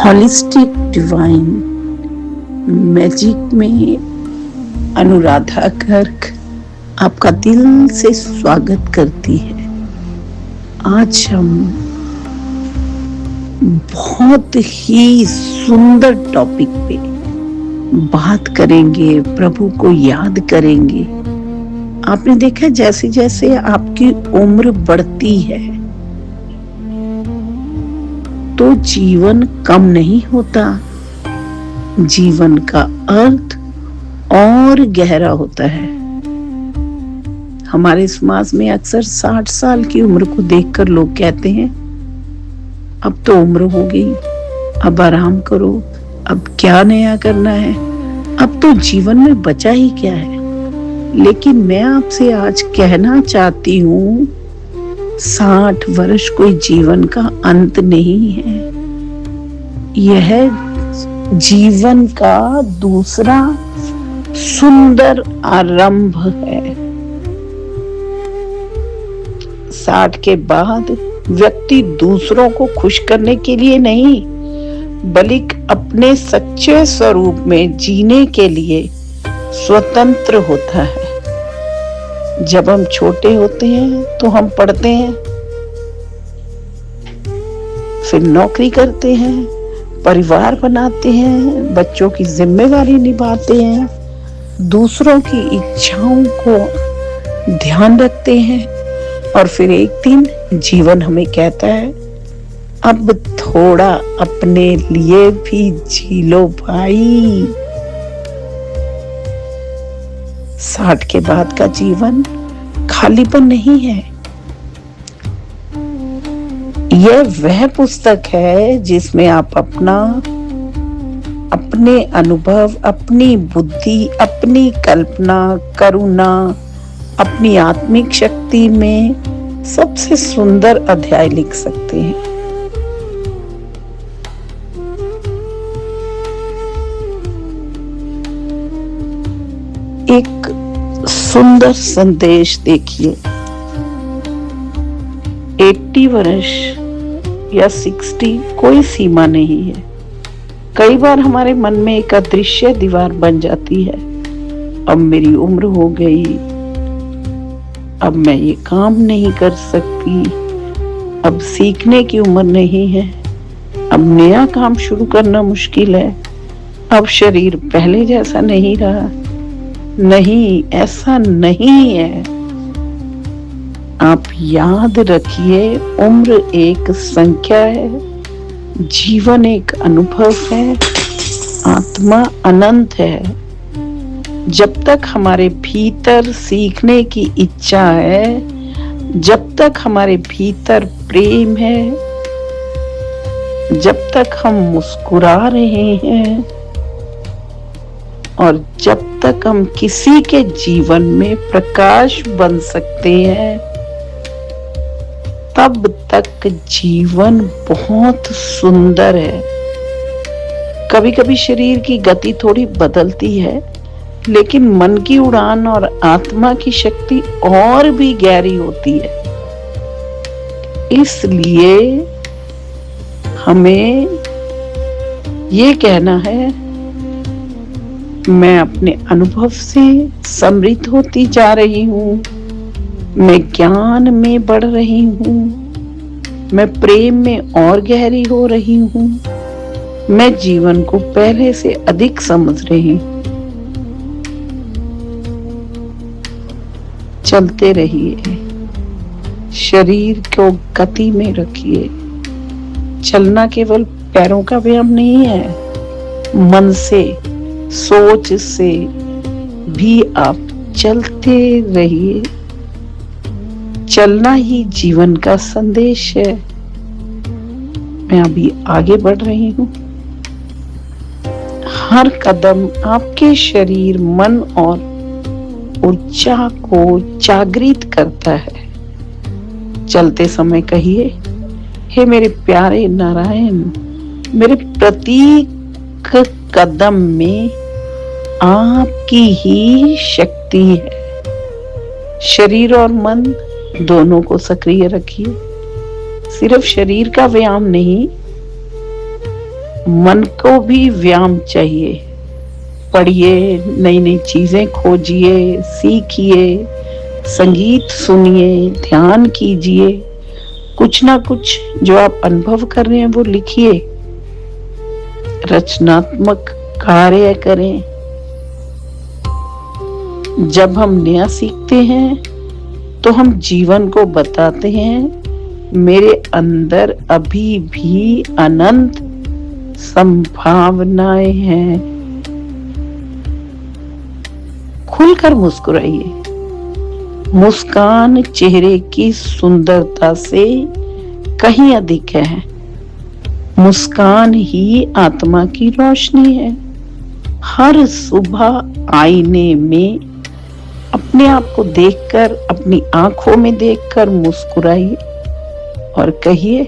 Holistic divine magic में अनुराधा गर्ग आपका दिल से स्वागत करती है। आज हम बहुत ही सुंदर टॉपिक पे बात करेंगे, प्रभु को याद करेंगे। आपने देखा जैसे जैसे आपकी उम्र बढ़ती है तो जीवन कम नहीं होता, जीवन का अर्थ और गहरा होता है। हमारे समाज में अक्सर 60 साल की उम्र को देखकर लोग कहते हैं अब तो उम्र हो गई, अब आराम करो, अब क्या नया करना है, अब तो जीवन में बचा ही क्या है। लेकिन मैं आपसे आज कहना चाहती हूँ 60 वर्ष कोई जीवन का अंत नहीं है, यह जीवन का दूसरा सुंदर आरंभ है। 60 के बाद व्यक्ति दूसरों को खुश करने के लिए नहीं, बल्कि अपने सच्चे स्वरूप में जीने के लिए स्वतंत्र होता है। जब हम छोटे होते हैं तो हम पढ़ते हैं, फिर नौकरी करते हैं, परिवार बनाते हैं, बच्चों की जिम्मेवारी निभाते हैं, दूसरों की इच्छाओं को ध्यान रखते हैं और फिर एक दिन जीवन हमें कहता है अब थोड़ा अपने लिए भी जी लो भाई। 60 के बाद का जीवन खालीपन नहीं है। यह वह पुस्तक है जिसमें आप अपने अनुभव, अपनी बुद्धि, अपनी कल्पना, करुणा, अपनी आत्मिक शक्ति में सबसे सुंदर अध्याय लिख सकते हैं। एक सुंदर संदेश देखिए। 80 वर्ष या 60 कोई सीमा नहीं है। कई बार हमारे मन में एक अदृश्य दीवार बन जाती है, अब मेरी उम्र हो गई, अब मैं ये काम नहीं कर सकती, अब सीखने की उम्र नहीं है, अब नया काम शुरू करना मुश्किल है, अब शरीर पहले जैसा नहीं रहा। नहीं, ऐसा नहीं है। आप याद रखिए, उम्र एक संख्या है, जीवन एक अनुभव है, आत्मा अनंत है। जब तक हमारे भीतर सीखने की इच्छा है, जब तक हमारे भीतर प्रेम है, जब तक हम मुस्कुरा रहे हैं और जब तक हम किसी के जीवन में प्रकाश बन सकते हैं, तब तक जीवन बहुत सुंदर है। कभी कभी शरीर की गति थोड़ी बदलती है, लेकिन मन की उड़ान और आत्मा की शक्ति और भी गहरी होती है। इसलिए हमें ये कहना है, मैं अपने अनुभव से समृद्ध होती जा रही हूँ, मैं ज्ञान में बढ़ रही हूँ, मैं प्रेम में और गहरी हो रही हूँ, मैं जीवन को पहले से अधिक समझ रही हूँ। चलते रहिए, शरीर को गति में रखिए। चलना केवल पैरों का व्यायाम नहीं है, मन से, सोच से भी आप चलते रहिए। चलना ही जीवन का संदेश है। मैं अभी आगे बढ़ रही हूँ। हर कदम आपके शरीर, मन और ऊर्जा को जागृत करता है। चलते समय कहिए, हे मेरे प्यारे नारायण, मेरे प्रत्येक कदम में आपकी ही शक्ति है। शरीर और मन दोनों को सक्रिय रखिए। सिर्फ शरीर का व्यायाम नहीं, मन को भी व्यायाम चाहिए। पढ़िए, नई नई चीजें खोजिए, सीखिए, संगीत सुनिए, ध्यान कीजिए, कुछ ना कुछ जो आप अनुभव कर रहे हैं वो लिखिए, रचनात्मक कार्य करें। जब हम नया सीखते हैं तो हम जीवन को बताते हैं, मेरे अंदर अभी भी अनंत संभावनाएं हैं। खुलकर मुस्कुराइए। मुस्कान चेहरे की सुंदरता से कहीं अधिक है। मुस्कान ही आत्मा की रोशनी है। हर सुबह आईने में अपने आप को देखकर, अपनी आंखों में देखकर मुस्कुराइए और कहिए,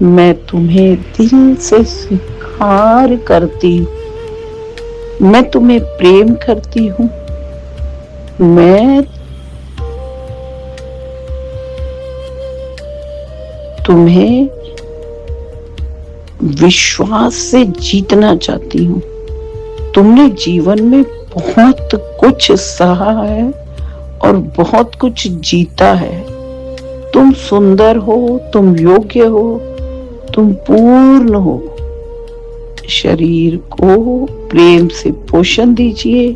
मैं तुम्हें दिल से स्वीकार करती हूँ, मैं तुम्हें प्रेम करती हूँ, मैं तुम्हें विश्वास से जीतना चाहती हूँ। तुमने जीवन में बहुत कुछ सहा है और बहुत कुछ जीता है। तुम सुंदर हो, तुम योग्य हो, तुम पूर्ण हो। शरीर को प्रेम से पोषण दीजिए।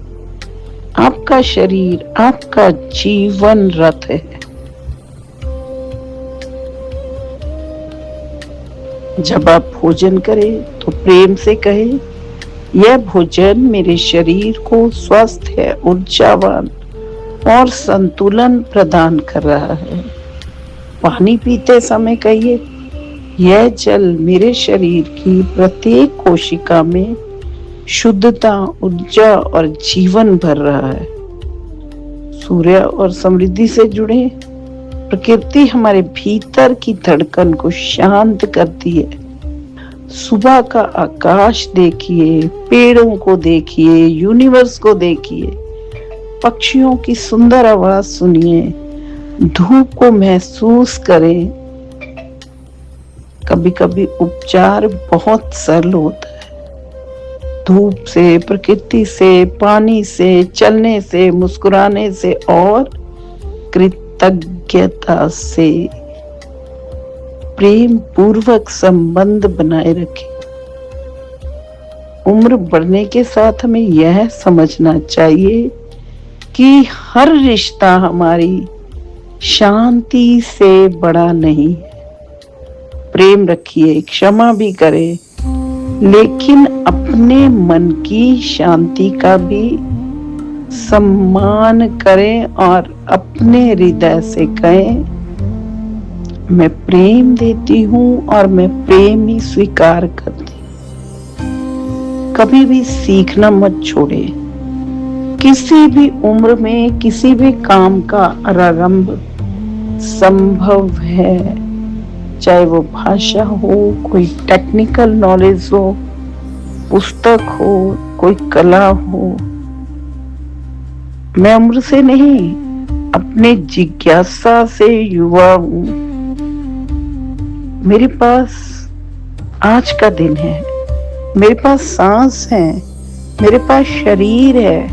आपका शरीर आपका जीवन रथ है। जब आप भोजन करें तो प्रेम से कहें, यह भोजन मेरे शरीर को स्वस्थ है, ऊर्जावान और संतुलन प्रदान कर रहा है। पानी पीते समय कहिए, यह जल मेरे शरीर की प्रत्येक कोशिका में शुद्धता, ऊर्जा और जीवन भर रहा है। सूर्य और समृद्धि से जुड़े। प्रकृति हमारे भीतर की धड़कन को शांत करती है। सुबह का आकाश देखिए, पेड़ों को देखिए, यूनिवर्स को देखिए, पक्षियों की सुंदर आवाज सुनिए, धूप को महसूस करें। कभी कभी उपचार बहुत सरल होता है। धूप से, प्रकृति से, पानी से, चलने से, मुस्कुराने से और कृतज्ञता से प्रेम पूर्वक संबंध बनाए रखें। उम्र बढ़ने के साथ हमें यह समझना चाहिए कि हर रिश्ता हमारी शांति से बड़ा नहीं है। प्रेम रखिए, क्षमा भी करें, लेकिन अपने मन की शांति का भी सम्मान करें और अपने हृदय से कहें, मैं प्रेम देती हूँ और मैं प्रेम ही स्वीकार करती हूँ। कभी भी सीखना मत छोड़े। किसी भी उम्र में किसी भी काम का आरंभ संभव है, चाहे वो भाषा हो, कोई टेक्निकल नॉलेज हो, पुस्तक हो, कोई कला हो। मैं उम्र से नहीं, अपने जिज्ञासा से युवा हूँ। मेरे पास आज का दिन है, मेरे पास सांस है, मेरे पास शरीर है,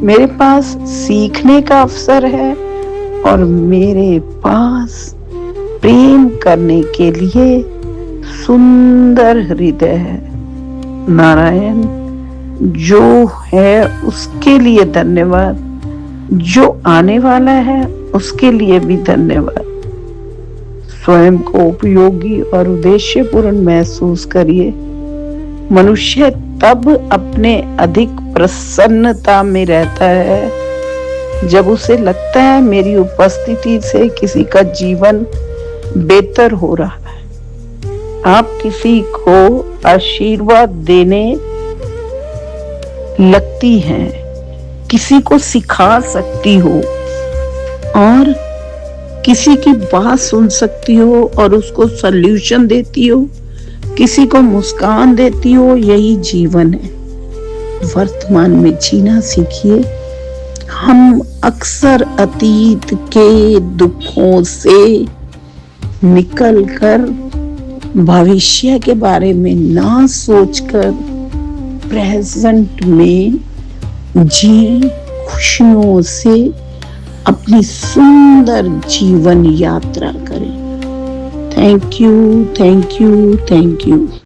मेरे पास सीखने का अवसर है और मेरे पास प्रेम करने के लिए सुंदर हृदय है। नारायण, जो है उसके लिए धन्यवाद, जो आने वाला है उसके लिए भी धन्यवाद। स्वयं को उपयोगी और उद्देश्यपूर्ण महसूस करिए। मनुष्य तब अपने अधिक प्रसन्नता में रहता है जब उसे लगता है मेरी उपस्थिति से किसी का जीवन बेहतर हो रहा है। आप किसी को आशीर्वाद देने लगती हैं, किसी को सिखा सकती हो और किसी की बात सुन सकती हो और उसको सल्यूशन देती हो, किसी को मुस्कान देती हो। यही जीवन है। वर्तमान में जीना सीखिए। हम अक्सर अतीत के दुखों से निकलकर भविष्य के बारे में ना सोचकर प्रेजेंट में जी खुशियों से अपनी सुंदर जीवन यात्रा करें। Thank you, thank you, thank you.